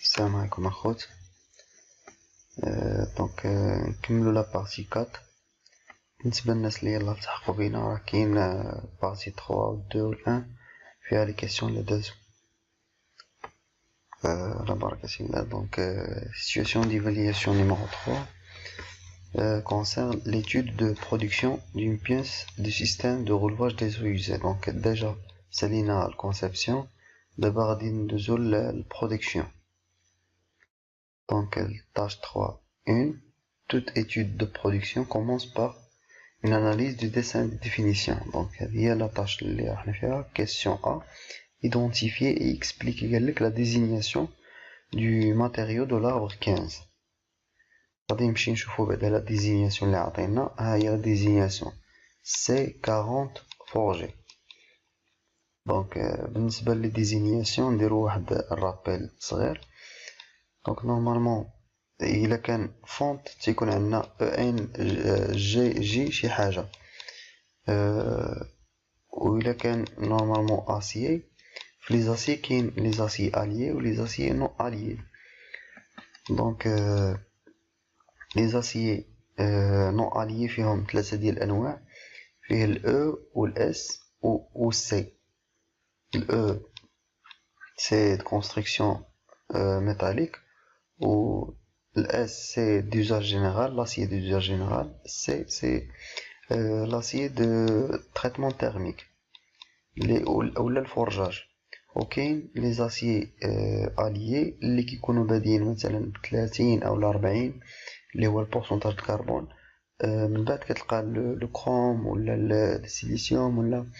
السلام عليكم اخوت. دونك نكملو لا بارتي 4. بالنسبه للناس اللي يلاه التحقوا بينا راه كاين بارتي 3 و 2 و 1 فيها لي كيسيون اللي دازو. على بركة الله. Donc situation d'évaluation numéro 3 concerne l'étude de production d'une pièce du système de relevage des eaux usées. Donc déjà سالينا الكونسيبسيون، دابا غادي ندوزو للبرودكسيون. Donc tâche 3.1. Toute étude de production commence par une analyse du dessin de définition. Donc il y a la tâche اللي راح نفيها. Question A. Identifier et expliquer la désignation du matériau de l'arbre 15. غادي نمشي نشوفو بعدا la désignation اللي عطينا. ها هي la désignation C40 forgé. Donc بالنسبة لي désignation نديرو واحد الرابيل صغير. دونك نورمالمون الا كان فونت تيكون عندنا EN شي حاجه، و الا كان نورمالمون اسيي في لي زاسي كاين لي زاسي اليي و لي زاسي نو اليي. دونك لي زاسي نو اليي فيهم ثلاثه ديال الانواع، فيه الاو والاس و السي. الاو سي دو كونستركسيون métallique, ou l'S c'est d'usage général, l'acier d'usage général, C c'est l'acier de traitement thermique, ou le forgeage. Ok, les aciers alliés اللي كيكونوا بادين مثلا 30 أو 40 اللي هو البورسونتاج د الكربون، من بعد كتلقى لو كروم ولا السيليسيوم ولا،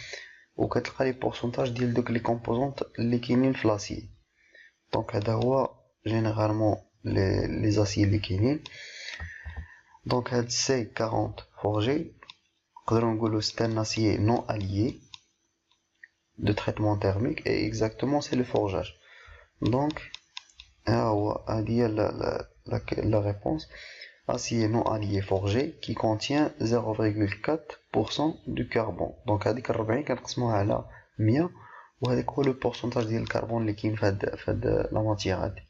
وكتلقى لي بورسونتاج ديال دوك لي كومبوزونط اللي كاينين في لاسيي. دونك هذا هو جينيرالمون لي زاسيي اللي كاينين. دونك هاد سي 40 فورجي نقدروا نقولوا سي ان اسيي نون اليي دو تريتمون تيرميك، اي اكزاكتومون سي لو فورجاج. دونك ها هو هادي هي لا ريبونس. acier non allié forgé qui contient 0,4% du carbone. دونك هذيك 40 كنقسموها على 100، وهذاك هو لو بورسونتاج ديال الكربون اللي كاين فهاد لا ماتيير هادي.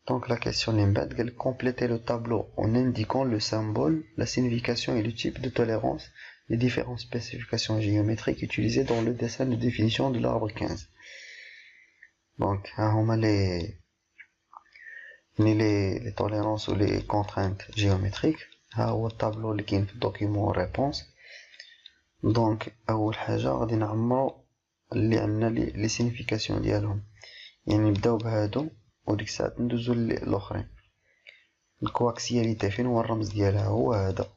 دونك لا كيسيون اللي من بعد قال compléter le tableau en indiquant le symbole, la signification et le type de tolérance des différentes spécifications géométriques utilisées dans le dessin de définition de l'arbre 15. دونك ها هما les tolérances ou les contraintes géométriques. ها هو الطابلو اللي كاين في الدوكيمون ريبونس. دونك اول حاجه غادي نعمرو اللي عندنا لي سينيفيكاسيون ديالهم، يعني نبداو بهادو وديك الساعه ندوزو للاخرين. الكواكسياليتي فين هو الرمز ديالها؟ هو هذا.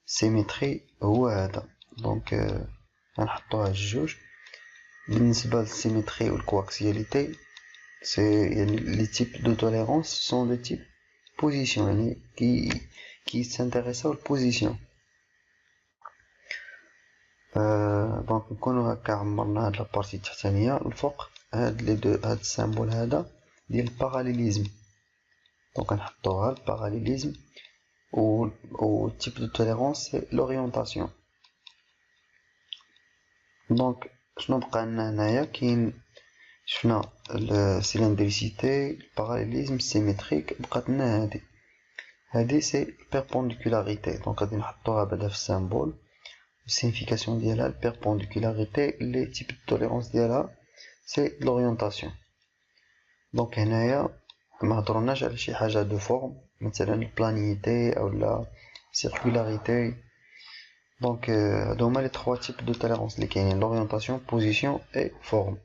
سيميتري هو هذا. دونك غنحطوها الجوج. بالنسبه للسيميتري والكواكسياليتي سي يعني لي تيب دو توليرانس سون دي تيب بوزيسيون، يعني كي سانتيريساو البوزيسيون. دونك نكونو هكا عمرنا هاد لابارتي التحتانية. الفوق هاد لي دو هاد السامبول هذا ديال الباراليليزم، دونك نحطوها الباراليليزم، و تيب دو توليرانس سي لورينتاسيون. دونك شنو بقى لنا هنايا؟ كاين شفنا السيلندريسيتي، الباراليليزم، السيميتريك، بقات لنا هادي سي بيربونديكولاريتي. دونك غادي نحطوها بعدا في السامبول. السينيفيكاسيون ديالها البيربونديكولاريتي، لي تيب دو توليرانس ديالها سي لورينتاسيون. دونك هنايا ما هضرناش على شي حاجه دو فورم مثلا البلانيتي او لا سيركولاريتي. دونك هادو هما لي 3 تيب دو توليرانس اللي كاينين: لورينتاسيون، بوزيسيون اي فورم.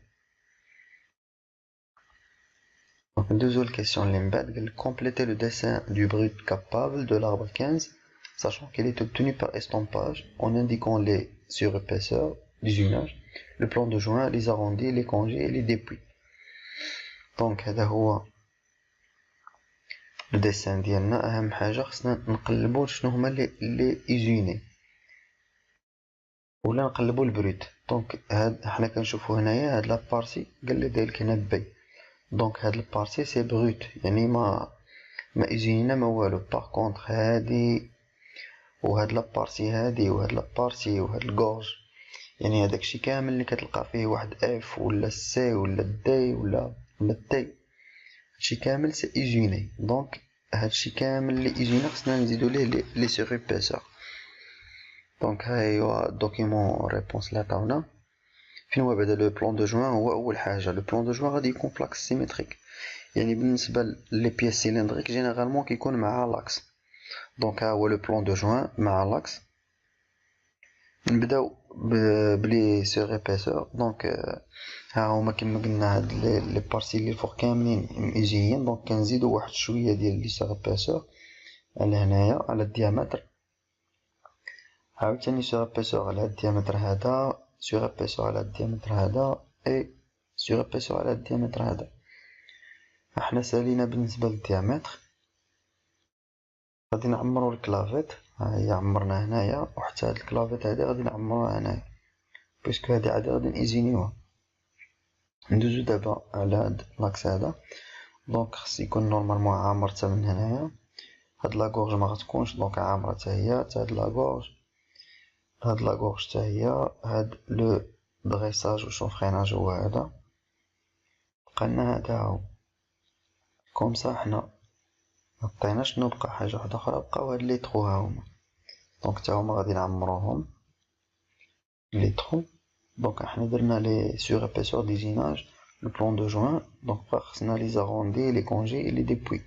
Donc ندوزو الكيسيون اللي من بعد. قال compléter le dessin du brut capable de l'arbre 15 sachant qu'il est obtenu par estampage en indiquant les surépaisseurs, l'usinage, le plan de joint, les arrondis, les congés et les dépouilles. Donc هذا هو le dessin ديالنا. اهم حاجه خصنا نقلبو شنو هما لي ايزوني ولا نقلبو البروت. دونك هاد حنا كنشوفو هنايا هاد لابارتي قال لي داير لنا باي. دونك هاد البارتي سي بروت، يعني ما ايزينينا ما والو. باغ كونطخ هادي وهاد لابارتي هادي وهاد لابارتي وهاد الكورج، يعني هداك الشي كامل اللي كتلقى فيه واحد اف ولا سي ولا دي ولا بالتي هادشي كامل سي ايزوني. دونك هادشي كامل لي ايزوني خصنا نزيدو ليه لي سور ايبيسور. دونك هاي هو الدوكيمون ريبونس اللي عطاونا. فين هو بعدا لو بلان دو جوان؟ هو اول حاجه لو بلان دو جوان غادي يكون فلاكس سيميتريك، يعني بالنسبه لي بيس سيلندريك جينيرالمون كيكون مع لاكس. دونك ها هو لو بلان دو جوان مع لاكس. نبداو بلي سور ايبيسور. دونك ها هما كيما قلنا هاد لي بارتي اللي الفوق كاملين ميزيين. دونك كنزيدو واحد شويه ديال لي سور ايبيسور على هنايا على الديامتر، عاوتاني سور ايبيسور على الديامتر هذا، سور ايبيسور على الديامتر هذا، اي سور ايبيسور على الديامتر هذا. احنا سالينا بالنسبه للديامتر، غادي نعمرو الكلافيت. ها هي عمرنا هنايا، وحتى هاد الكلافيت هادي غادي نعمروها هنايا بيسكو هادي عادي غادي نيزينيوها. ندوزو دابا على هاد لاكس هذا. دونك خص يكون نورمالمون عامر حتى من هنايا. هاد لاكورج ما غتكونش دونك عامره حتى هي، حتى هاد لاكورج، هاد لاكورج حتى هي. هاد لو دريساج و شونفريناج هو هذا. بقالنا هذا هو كومسا. حنا مبقيناش نبقى حاجه واحده اخرى، بقاو هاد لي ترو ها هما. دونك تا هما غادي نعمروهم لي ترو. دونك حنا درنا لي سور ايبيسور ديزيناج لو بلان دو جوان. دونك بقى خصنا لي زاروندي لي كونجي لي ديبوي.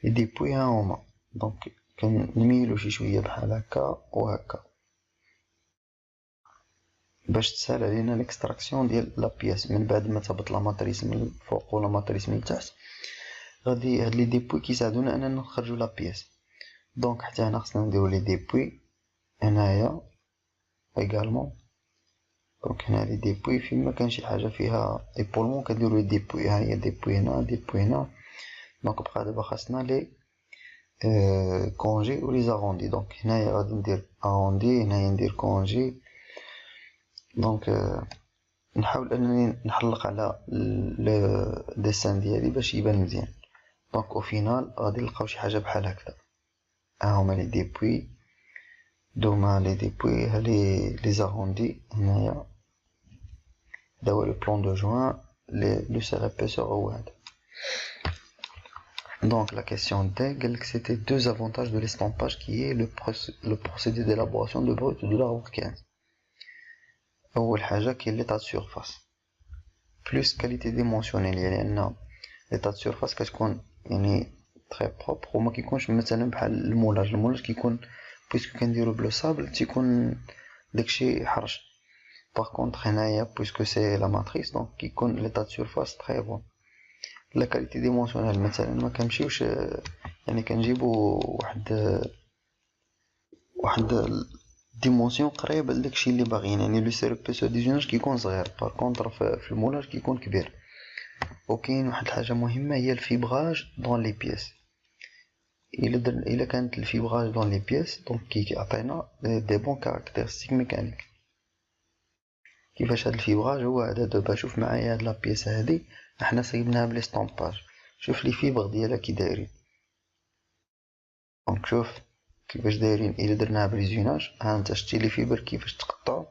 لي ديبوي ها هما. دونك كنميلو شي شويه بحال هكا وهكا باش تسهل علينا ليكستراكسيون ديال لا بياس. من بعد ما تهبط لا ماتريس من الفوق ولا ماتريس من التحت، غادي هاد لي ديبوي كيساعدونا اننا نخرجو لا بياس. دونك حتى هنا خصنا نديرو لي ديبوي هنايا ايغالمون. دونك هنا لي ديبوي فين ما كان شي حاجه فيها ايبولمون كنديرو لي ديبوي. ها هي ديبوي هنا، ديبوي هنا. دونك بقى دابا خاصنا لي كونجي و لي زاروندي. دونك هنايا غادي ندير اروندي، هنايا ندير كونجي. دونك نحاول انني نحلق على لو ديسان ديالي باش يبان مزيان. دونك او فينال غادي نلقاو شي حاجه بحال هكذا. ها هما لي ديبوي، دوما لي ديبوي، ها لي زاروندي هنايا. هذا هو لو بلان دو جوان. لو سور ايبيسور هو هذا. Donc la question D, c'était deux avantages de l'estampage qui est le procédé d'élaboration de brut de l'arbre 15. أول حاجة كاين l'état de surface plus qualité dimensionnelle، يعني أن l'état de surface كتكون يعني très propre وما كيكونش مثلا بحال المولاج. المولاج كيكون بويسكو كنديرو بلو صابل تيكون داكشي حرج. باغ كونطخ هنايا بويسكو سي لا ماتريس دونك كيكون l'état de surface très bon. لا كاليتي ديمونسيونيل مثلا ما كنمشيوش يعني كنجيبو واحد ديمونسيون قريبه لداكشي اللي باغيين. يعني لو سير بيسو ديزيناج كيكون صغير باغ كونطر في المولاج كيكون كبير. وكاين واحد الحاجه مهمه هي الفيبراج دون لي بيس. الا كانت الفيبراج دون لي بيس دونك كيعطينا دي بون كاركتيرستيك ميكانيك. كيفاش هاد الفيبراج هو هذا. دابا شوف معايا هاد لا بيس هادي احنا صيبناها بلي ستامباج. شوف لي فيبر ديالها كي دايرين. دونك شوف كيفاش دايرين. الا درناها بريزيوناج ها انت شتي لي فيبر كيفاش تقطعوا.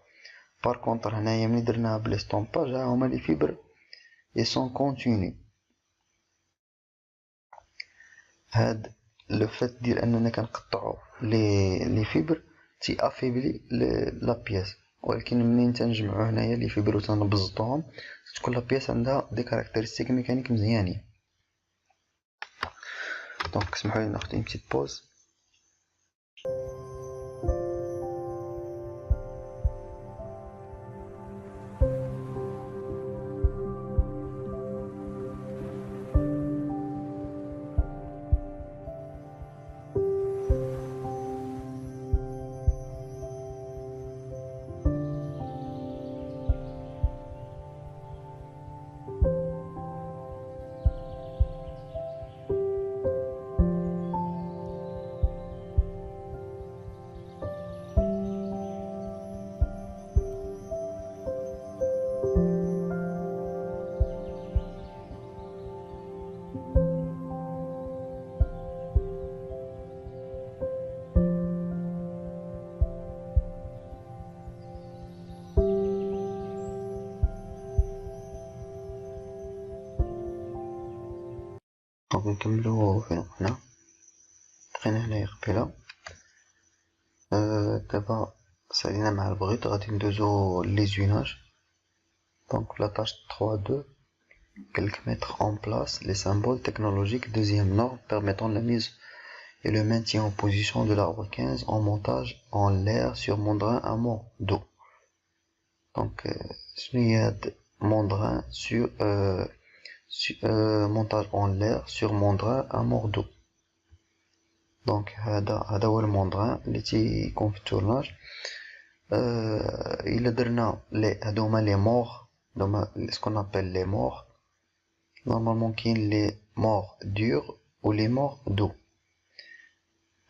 بار كونطر هنايا ملي درناها بلي ستامباج ها هما لي فيبر اي سون كونتيني. هاد لو فات ديال اننا كنقطعوا لي فيبر تي افيبلي لا بياس. ولكن منين تنجمعوا هنايا لي فيبر وتنبسطوهم تكون لا بياس عندها دي كاركتيرستيك ميكانيك مزيانين. دونك اسمحوا لي ناخذ اون بتيت بوز. دونك نكملو فين هنا بقينا هنايا قبيله. دابا سالينا مع البغيض غادي ندوزو ليزوناج. دونك لا tâche 3.2 قالك mettre en place les symboles technologiques deuxième norme permettant la mise et le maintien en position de l'arbre 15 en montage en l'air sur mandrin à mort d'eau. Donc شنو هي هاد mandrin sur montage en l'air sur mandrin à mort d'eau. دونك هذا هو الموندغان اللي تيكون في التورناج. الا درنا هادو هما لي مور، هادوما سكون ابل لي مور. نورمالمون كاين لي مور دور و لي مور دو.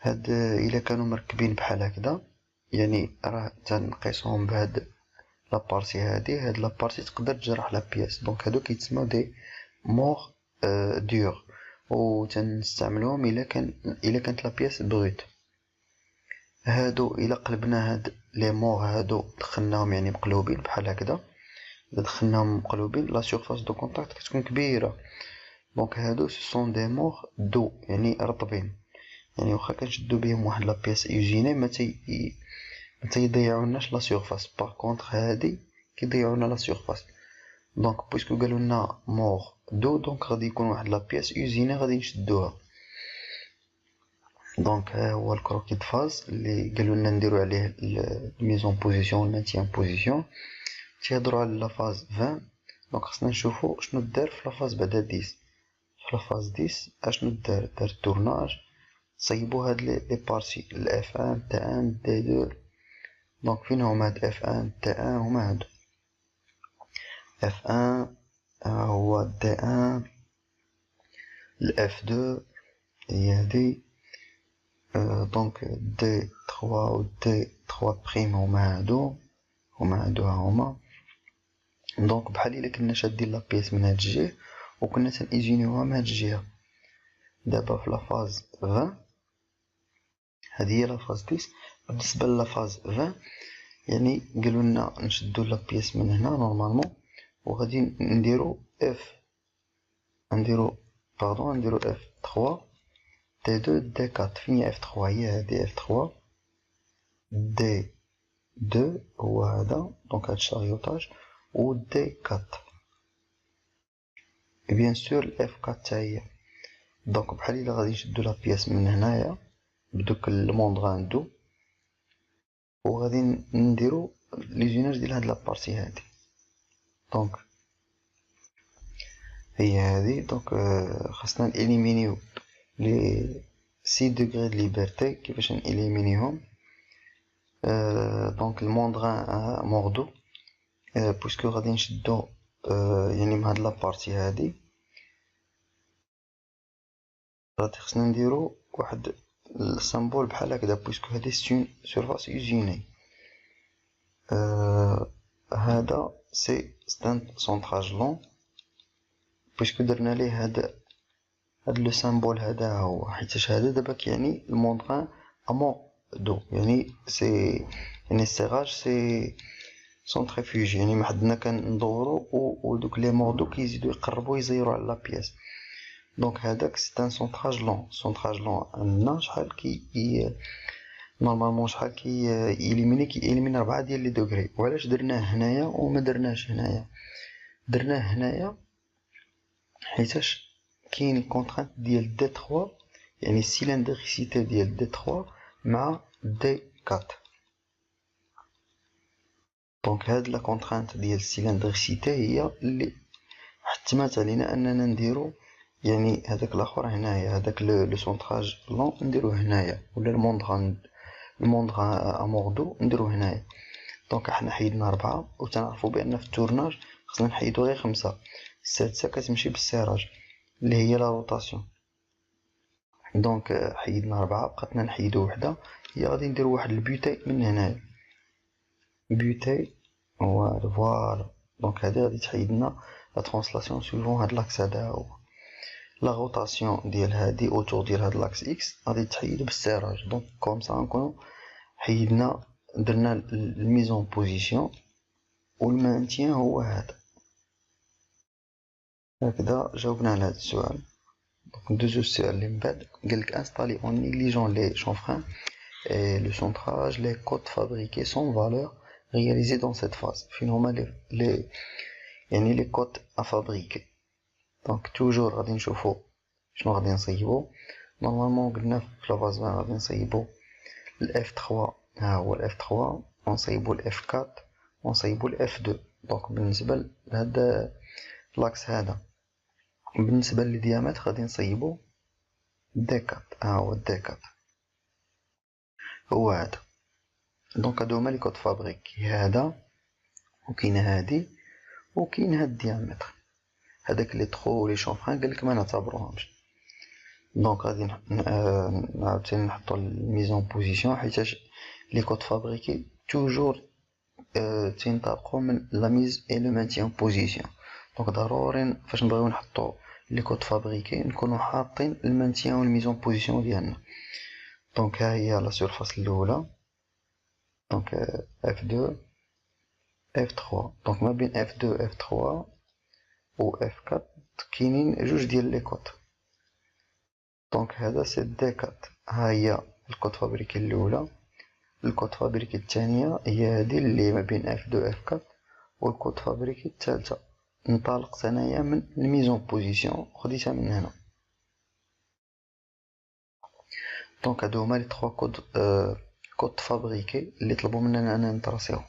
هاد الا كانوا مركبين بحال هكذا يعني راه تنقيسهم بهاد لابارتي هادي. هاد لابارتي تقدر تجرح لا بياس، دونك هادو كيتسموا دي مور دور و تنستعملوهم الا كانت لا بياس بروت. هادو الا قلبنا هاد لي مور هادو دخلناهم يعني مقلوبين بحال هكذا، الا دخلناهم مقلوبين لا سيرفاس دو كونتاكت كتكون كبيره. دونك هادو سون دي مور دو يعني رطبين، يعني واخا كنشدو بهم واحد لا بياس ايجيني ما تيضيعوناش لا سيرفاس. باغ كونطخ هادي كيضيعونا لا سيرفاس. دونك بويسكو قالوا لنا مور دو دونك غادي يكون واحد لا بياس يوزيني غادي نشدوها. دونك ها هو الكروكي د فاز اللي قالوا لنا نديرو عليه الميزون بوزيسيون والمانتيان بوزيسيون. تيهضروا على لا فاز 20. دونك خصنا نشوفو شنو دار في لا فاز بعدا 10. في لا فاز 10 اشنو دار التورناج. صيبوا هاد لي بارتي الاف 1 تاع 1 دي 2. دونك فين هما هاد اف 1 تاع 1 هما هادو اف 1 هو دي 1 الاف 2 هي هادي. دونك دي 3 و دي 3 بريم هما هادو هما. دونك بحال الا كنا شادين لا بيس من هاد الجهه وكنا تنيزينيوها من هاد الجهه. دابا في لا فاز 20 هذه هي لا فاز 10. بالنسبه لا فاز 20 يعني قالوا لنا نشدو لا بيس من هنا نورمالمون وغادي نديرو اف نديرو اف 3 دي 2 دي 4. فين هي اف 3؟ هي هادي اف 3 دي 2 هو هذا. دونك هاد الشاريوطاج و دي 4 بيان سور الاف 4 حتى هي. دونك بحال الا غادي نشدو لا بياس من هنايا بدوك الموندغان دو وغادي نديرو ليزوناج ديال هاد لابارتي هادي. دونك هي هادي. دونك خاصنا نإليمينيو لي 6 دوغري د ليبرتي. كيفاش نإليمينيهم؟ دونك الموندغان موردو بويسكو غادي نشدو يعني مع هاد لابارتي هادي غادي خصنا نديرو واحد السامبول بحال هكذا بويسكو هادي سون سيرفاس يوزيني. هذا سي ستان سونطراج لون بويسكو درنا ليه هاد لو سامبول هذا هو. حيتاش هذا دابا كيعني الموندغان امون دو يعني سي يعني السيغاج سي سونتريفيوج يعني ما حدنا كندورو ودوك لي موردو كيزيدو يقربو يزيرو على لا بياس. دونك هذاك سي ان سونطراج لون عندنا شحال كي نورمالمون شحال كي إليميني 4 ديال لي دوغري. وعلاش درناه هنايا وما درناش هنايا؟ درناه هنايا حيتاش كاين كونطرانت ديال دي 3 يعني السيلندريسيتي ديال دي 3 مع دي 4. دونك هاد لا كونطرانت ديال السيلندريسيتي هي اللي حتمات علينا اننا نديرو يعني هذاك الاخر هنايا. هذاك لو سونطراج لون نديروه هنايا ولا الموندغان اموردو نديرو هنايا. دونك حنا حيدنا 4 وتنعرفوا بان في التورناج خصنا نحيدو غير 5. السادسه كتمشي بالسيراج اللي هي لا روتاسيون. دونك حيدنا 4 بقاتنا نحيدو وحده هي غادي نديرو واحد البيوتي من هنايا. بيوتي فوالا. دونك هادي غادي تحيدنا لا ترانسلاسيون سويفون هاد لاكس هذا هو. لا روتاسيون ديال هادي اوتور ديال هاد لاكس اكس غادي تحيد بالسيراج. دونك كوم سا نكونو حيدنا درنا الميزون بوزيسيون والمانتيان هو هذا. هكذا جاوبنا على هذا السؤال. Donc deux sur l'embed, installé en négligeant les chanfreins et le centrage, les codes fabriqués sans valeur réalisés dans cette phase. Finalement, les codes à fabriquer. Donc toujours غادي نشوفو شنو غادي نصيبو. نورمالمون قلنا في لا فاز 20 غادي نصيبو الاف 3. ها هو الاف 3 ونصيبو الاف 4 ونصيبو الاف 2. دونك بالنسبه لهذا لاكس هذا، بالنسبه للديامتر غادي نصيبو دي 4. ها هو دي 4 هو هذا. دونك هادو هما لي كود فابريكي، هذا وكاين هادي وكاين هاد الديامتر. هذاك لي ترو ولي شونفران قالك ما نعتبروهمش. دونك غادي عاوتاني نحطو الميزون بوزيسيون، حيتاش لي كود فابريكي توجور تينطلقو من لا ميز اي لو مانتيان بوزيسيون. دونك ضروري فاش نبغيو نحطو لي كود فابريكي نكونو حاطين المانتيان و الميزون بوزيسيون ديالنا. دونك ها هي لا سورفاس الاولى، دونك اف 2 اف 3. دونك ما بين اف 2 اف 3 و اف 4 كاينين جوج ديال لي كود. دونك هذا سي دي 4. ها هي الكود فابريكي الاولى. الكود فابريكي الثانيه هي هذه اللي ما بين اف 2 اف 4. والكود فابريكي الثالثه انطلقت انايا من الميزون بوزيسيون خديتها من هنا. دونك هادو هما لي 3 كود فابريكي اللي طلبوا مننا اننا نتراسيو.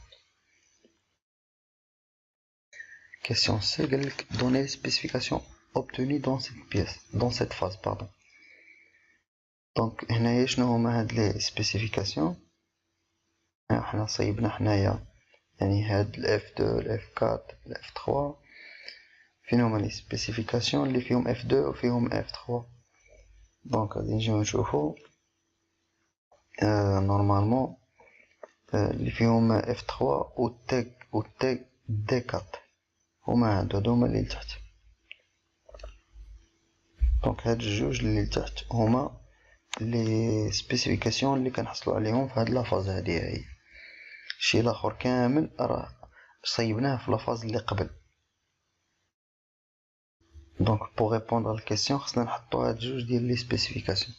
Question C, donner les spécifications obtenues dans cette pièce, dans cette phase, pardon. Donc, هنايا شنو هما هاد لي سبيسيفيكاسيون؟ حنا صيبنا حنايا يعني هاد ال F2 ال F4 ال F3. فين هما لي سبيسيفيكاسيون اللي فيهم F2 وفيهم F3؟ دونك غادي نجيو نشوفو نورمالمون اللي فيهم F3 و D4 هما هادو هما اللي لتحت. دونك هاد الجوج اللي لتحت هما لي سبيسيفيكاسيون اللي كنحصلوا عليهم في هاد لافاز هادي. هي الشيء الاخر كامل راه صيبناه في لافاز اللي قبل. دونك بوغ ريبوندر الكيسيون خصنا نحطو هاد الجوج ديال لي سبيسيفيكاسيون.